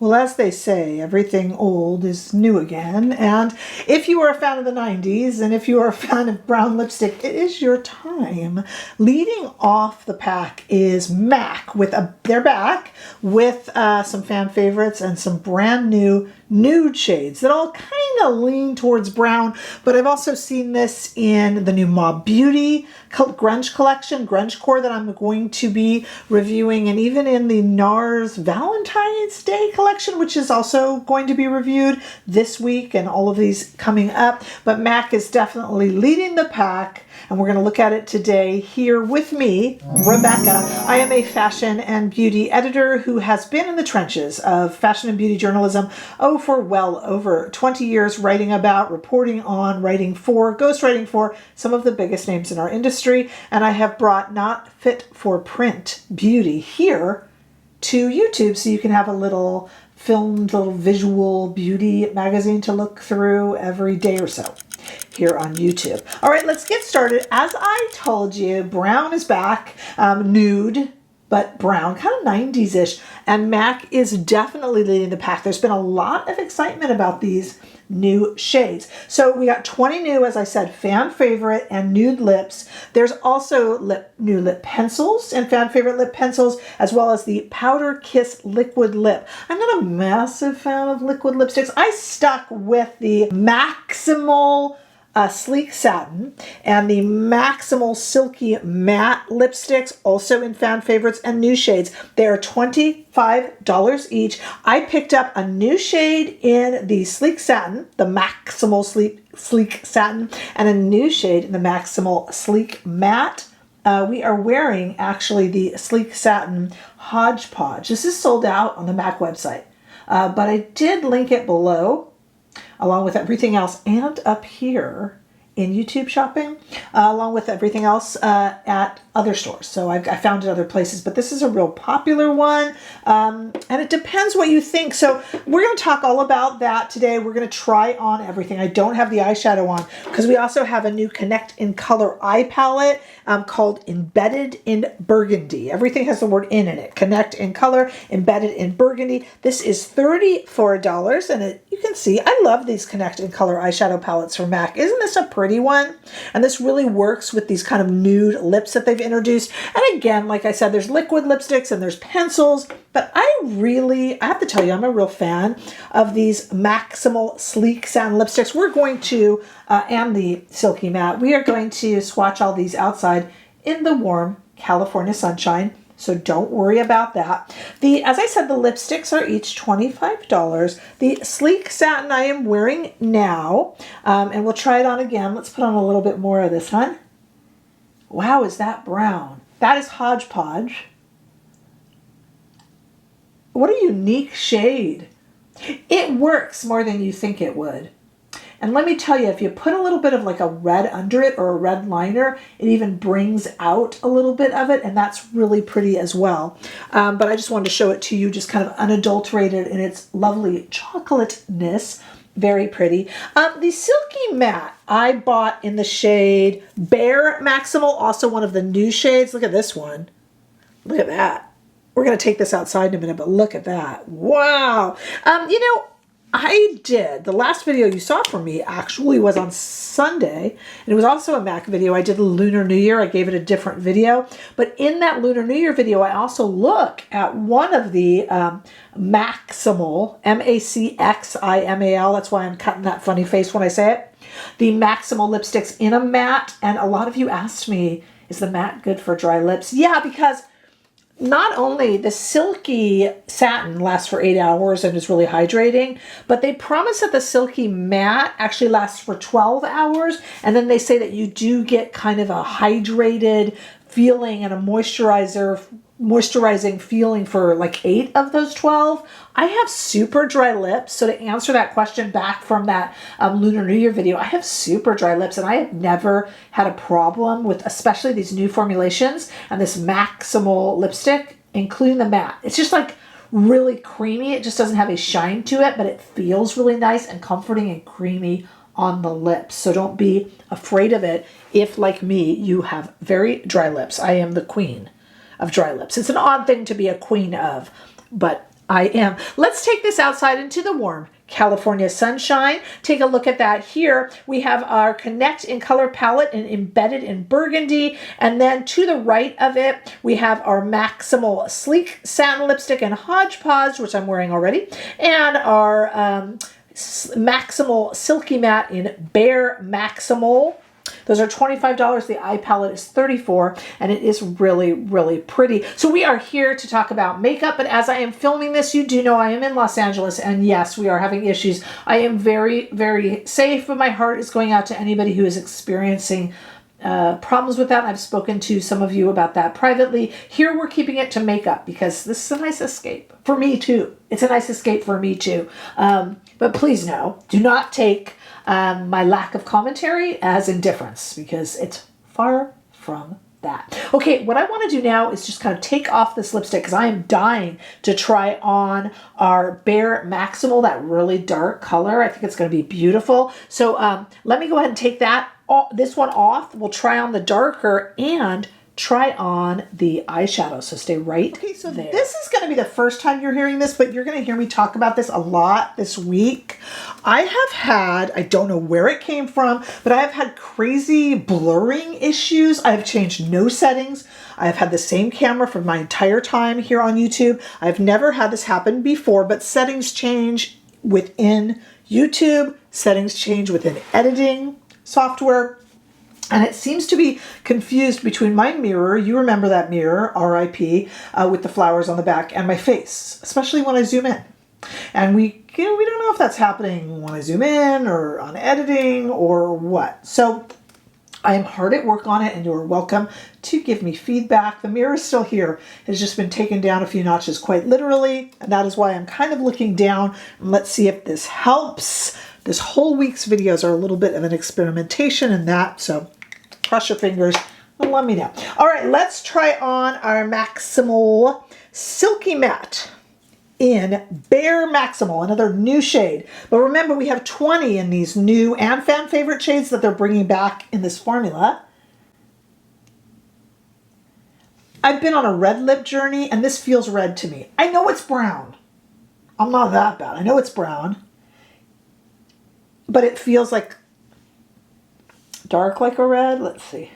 Well, as they say, everything old is new again. And if you are a fan of the 90s and if you are a fan of brown lipstick, it is your time. Leading off the pack is MAC with they're back with some fan favorites and some brand new nude shades that all kind of lean towards brown, but I've also seen this in the new Mob Beauty Grunge collection, Grunge Core, that I'm going to be reviewing, and even in the NARS Valentine's Day collection, which is also going to be reviewed this week, and all of these coming up. But MAC is definitely leading the pack, and we're going to look at it today here with me, Rebecca. I am a fashion and beauty editor who has been in the trenches of fashion and beauty journalism for well over 20 years, writing about, reporting on, writing for, ghostwriting for some of the biggest names in our industry. And I have brought not fit for print beauty here to YouTube so you can have a little filmed, little visual beauty magazine to look through every day or so here on YouTube. All right, let's get started. As I told you, brown is back, nude, but brown, kind of 90s-ish, and MAC is definitely leading the pack. There's been a lot of excitement about these new shades. So we got 20 new, as I said, fan favorite and nude lips. There's also new lip pencils and fan favorite lip pencils, as well as the Powder Kiss liquid lip. I'm not a massive fan of liquid lipsticks. I stuck with the MACximal Sleek Satin and the MACximal Silky Matte lipsticks, also in fan favorites and new shades. They are $25 each. I picked up a new shade in the Sleek Satin, the MACximal Sleek Satin, and a new shade in the MACximal Sleek Matte. We are wearing actually the Sleek Satin Hodge Podge. This is sold out on the MAC website, but I did link it below, along with everything else, and up here in YouTube shopping, along with everything else at other stores. So I found it other places, but this is a real popular one, and it depends what you think. So we're going to talk all about that today. We're going to try on everything. I don't have the eyeshadow on because we also have a new Connect in Color eye palette called Embedded in Burgundy. Everything has the word in it. Connect in Color, Embedded in Burgundy. This is $34, and you can see I love these Connect in Color eyeshadow palettes from MAC. Isn't this a pretty one? And this really works with these kind of nude lips that they've introduced. And again, like I said, there's liquid lipsticks and there's pencils, but I have to tell you, I'm a real fan of these MACximal Sleek Satin lipsticks. We're going to, and the Silky Matte, we are going to swatch all these outside in the warm California sunshine. So don't worry about that. As I said, the lipsticks are each $25. The Sleek Satin I am wearing now, and we'll try it on again. Let's put on a little bit more of this one. Wow, is that brown? That is Hodge Podge. What a unique shade. It works more than you think it would. And let me tell you, if you put a little bit of like a red under it or a red liner, it even brings out a little bit of it, and that's really pretty as well. But I just wanted to show it to you, just kind of unadulterated in its lovely chocolateness. Very pretty. The Silky Matte I bought in the shade Bare MACximal, also one of the new shades. Look at this one. Look at that. We're going to take this outside in a minute, but look at that. Wow. You know, the last video you saw from me actually was on Sunday, and it was also a MAC video. I did the Lunar New Year. I gave it a different video, but in that Lunar New Year video, I also look at one of the MACximal, MACximal, that's why I'm cutting that funny face when I say it, the MACximal lipsticks in a matte, and a lot of you asked me, is the matte good for dry lips? Yeah, because not only the Silky Satin lasts for 8 hours and is really hydrating, but they promise that the Silky Matte actually lasts for 12 hours. And then they say that you do get kind of a hydrated feeling and a moisturizing feeling for like 8 of those 12. I have super dry lips, so to answer that question back from that Lunar New Year video, I have super dry lips, and I have never had a problem with especially these new formulations and this MACximal lipstick, including the matte. It's just like really creamy. It just doesn't have a shine to it, but it feels really nice and comforting and creamy on the lips. So don't be afraid of it if, like me, you have very dry lips. I am the queen of dry lips. It's an odd thing to be a queen of, but I am. Let's take this outside into the warm California sunshine. Take a look at that here. We have our Connect in color palette and embedded in Burgundy. And then to the right of it, we have our MACximal Sleek Satin Lipstick and Hodge, which I'm wearing already. And our MACximal Silky Matte in Bare MACximal. Those are $25. The eye palette is $34, and it is really, really pretty. So we are here to talk about makeup, but as I am filming this, you do know I am in Los Angeles, and yes, we are having issues. I am very, very safe, but my heart is going out to anybody who is experiencing problems with that. I've spoken to some of you about that privately. Here we're keeping it to makeup because this is a nice escape for me too. It's a nice escape for me too. But please no, do not take my lack of commentary as indifference because it's far from that. Okay, what I want to do now is just kind of take off this lipstick because I am dying to try on our Bare MACximal, that really dark color. I think it's going to be beautiful. So let me go ahead and take this one off. We'll try on the darker and try on the eyeshadow. So stay right there. This is going to be the first time you're hearing this, but you're going to hear me talk about this a lot this week. I have had, I don't know where it came from, but I have had crazy blurring issues. I have changed no settings. I have had the same camera for my entire time here on YouTube. I've never had this happen before, but settings change within YouTube. Settings change within editing software. And it seems to be confused between my mirror, you remember that mirror, RIP, with the flowers on the back, and my face, especially when I zoom in. And we don't know if that's happening when I zoom in or on editing or what. So I am hard at work on it, and you're welcome to give me feedback. The mirror is still here. It's just been taken down a few notches quite literally, and that is why I'm kind of looking down. And let's see if this helps. This whole week's videos are a little bit of an experimentation in that, so cross your fingers and let me know. All right, let's try on our MACximal Silky Matte in Bare MACximal, another new shade. But remember, we have 20 in these new and fan favorite shades that they're bringing back in this formula. I've been on a red lip journey, and this feels red to me. I know it's brown. I'm not that bad. I know it's brown. But it feels like dark like a red. Let's see.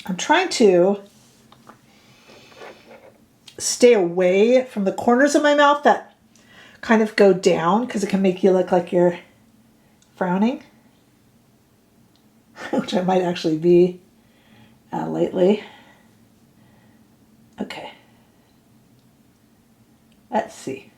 I'm trying to stay away from the corners of my mouth that kind of go down because it can make you look like you're frowning, which I might actually be lately. Okay. Let's see.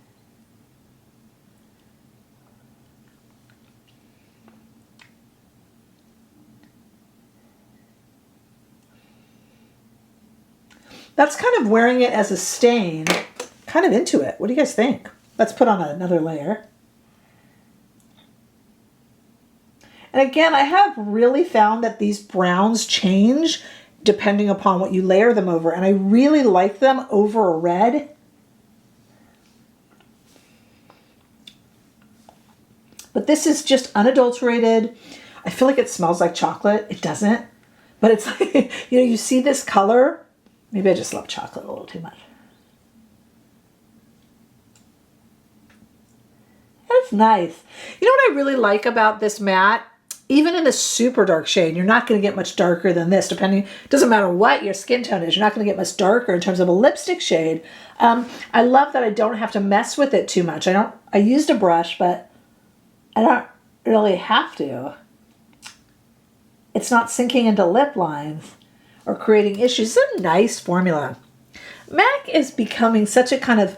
That's kind of wearing it as a stain, kind of into it. What do you guys think? Let's put on another layer. And again, I have really found that these browns change depending upon what you layer them over. And I really like them over a red. But this is just unadulterated. I feel like it smells like chocolate. It doesn't. But it's like, you see this color. Maybe I just love chocolate a little too much. That's nice. You know what I really like about this matte? Even in the super dark shade, you're not going to get much darker than this, depending, it doesn't matter what your skin tone is, you're not going to get much darker in terms of a lipstick shade. I love that I don't have to mess with it too much. I used a brush, but I don't really have to. It's not sinking into lip lines or creating issues. It's a nice formula. MAC is becoming such a kind of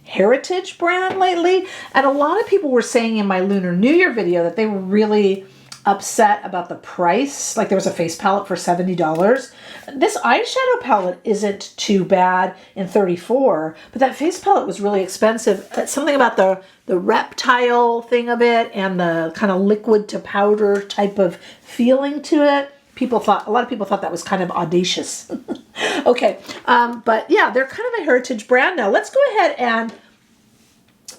heritage brand lately, and a lot of people were saying in my Lunar New Year video that they were really upset about the price. Like there was a face palette for $70. This eyeshadow palette isn't too bad in $34, but that face palette was really expensive. Something about the reptile thing of it and the kind of liquid to powder type of feeling to it. A lot of people thought that was kind of audacious. Okay, but yeah, they're kind of a heritage brand now. Let's go ahead and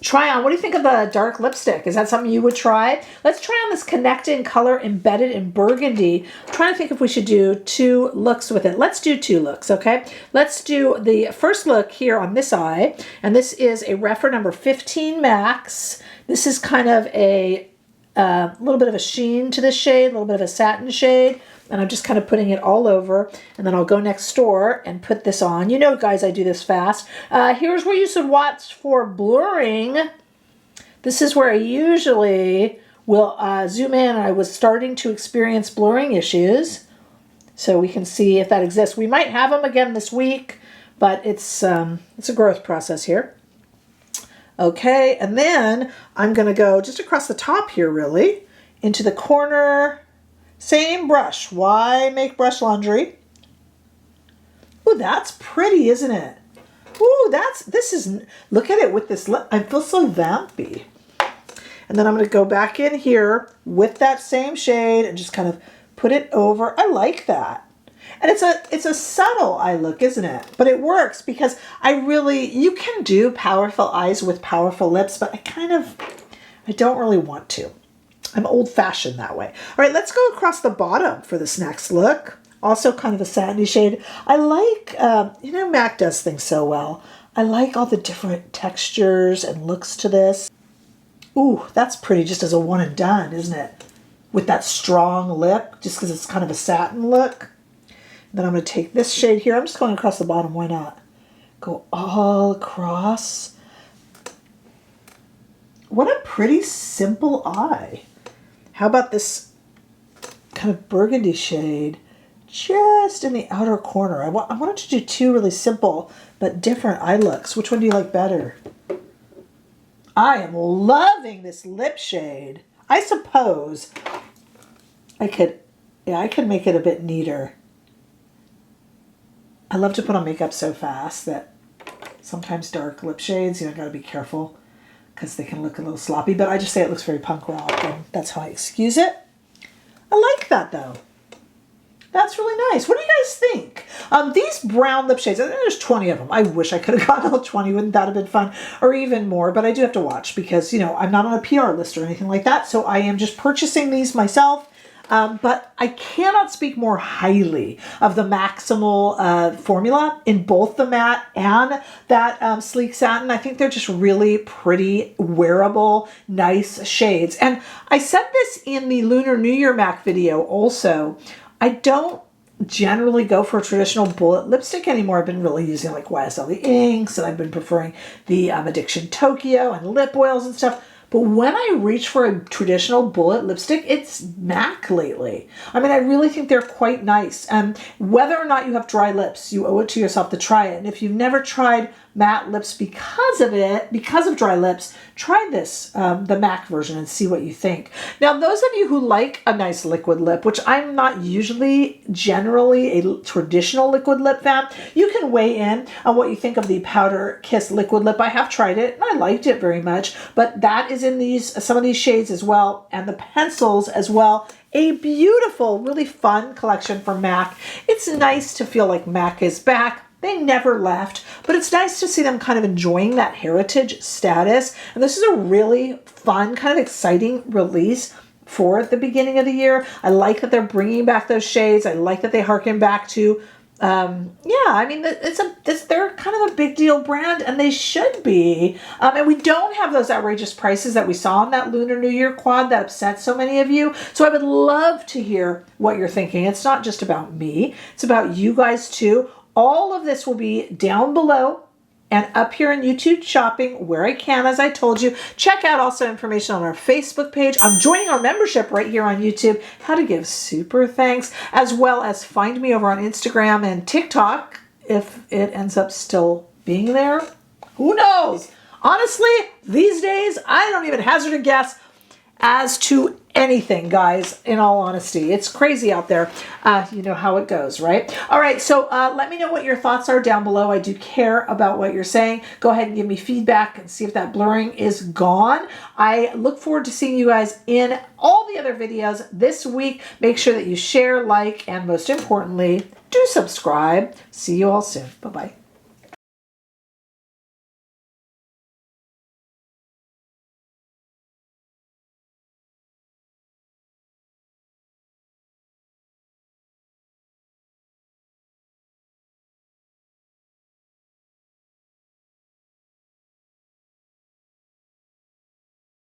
try on. What do you think of the dark lipstick? Is that something you would try? Let's try on this Connect in Color Embedded in Burgundy. I'm trying to think if we should do 2 looks with it. Let's do 2 looks, okay? Let's do the first look here on this eye, and this is a Refer number 15 Max. This is kind of a little bit of a sheen to this shade, a little bit of a satin shade, and I'm just kind of putting it all over, and then I'll go next door and put this on. You know, guys, I do this fast. Here's where you should watch for blurring. This is where I usually will zoom in, and I was starting to experience blurring issues, so we can see if that exists. We might have them again this week, but it's a growth process here. Okay, and then I'm going to go just across the top here, really, into the corner. Same brush. Why make brush laundry? Ooh, that's pretty, isn't it? Ooh, look at it with this lip. I feel so vampy. And then I'm going to go back in here with that same shade and just kind of put it over. I like that. And it's a subtle eye look, isn't it? But it works because you can do powerful eyes with powerful lips, but I don't really want to. I'm old-fashioned that way. All right, let's go across the bottom for this next look. Also kind of a satiny shade. I like, you know, MAC does things so well. I like all the different textures and looks to this. Ooh, that's pretty just as a one and done, isn't it? With that strong lip, just because it's kind of a satin look. Then I'm going to take this shade here. I'm just going across the bottom. Why not? Go all across. What a pretty simple eye. How about this kind of burgundy shade just in the outer corner? I wanted to do 2 really simple but different eye looks. Which one do you like better? I am loving this lip shade. I suppose I could make it a bit neater. I love to put on makeup so fast that sometimes dark lip shades, you know, gotta be careful because they can look a little sloppy, but I just say it looks very punk rock, and that's how I excuse it. I like that, though. That's really nice. What do you guys think? These brown lip shades, there's 20 of them. I wish I could have gotten all 20. Wouldn't that have been fun? Or even more, but I do have to watch because, you know, I'm not on a PR list or anything like that, so I am just purchasing these myself. But I cannot speak more highly of the MACximal formula in both the matte and that sleek satin. I think they're just really pretty, wearable, nice shades. And I said this in the Lunar New Year MAC video also. I don't generally go for a traditional bullet lipstick anymore. I've been really using like YSL inks, and I've been preferring the Addiction Tokyo and lip oils and stuff. But when I reach for a traditional bullet lipstick, it's MAC lately. I mean, I really think they're quite nice. And whether or not you have dry lips, you owe it to yourself to try it. And if you've never tried matte lips because of dry lips, try this, the MAC version, and see what you think. Now, those of you who like a nice liquid lip, which I'm not generally a traditional liquid lip fan, you can weigh in on what you think of the Powder Kiss liquid lip. I have tried it, and I liked it very much, but that is in some of these shades as well, and the pencils as well. A beautiful, really fun collection for MAC. It's nice to feel like MAC is back. They never left, but it's nice to see them kind of enjoying that heritage status. And this is a really fun, kind of exciting release for the beginning of the year. I like that they're bringing back those shades. I like that they harken back to, yeah, I mean, they're kind of a big deal brand, and they should be. And we don't have those outrageous prices that we saw on that Lunar New Year quad that upset so many of you. So I would love to hear what you're thinking. It's not just about me. It's about you guys too. All of this will be down below and up here in YouTube shopping where I can, as I told you. Check out also information on our Facebook page. I'm joining our membership right here on YouTube, how to give super thanks, as well as find me over on Instagram and TikTok if it ends up still being there. Who knows? Honestly, these days, I don't even hazard a guess as to anything, guys, in all honesty. It's crazy out there. You know how it goes, right? All right, so let me know what your thoughts are down below. I do care about what you're saying. Go ahead and give me feedback and see if that blurring is gone. I look forward to seeing you guys in all the other videos this week. Make sure that you share, like, and most importantly, do subscribe. See you all soon. Bye-bye.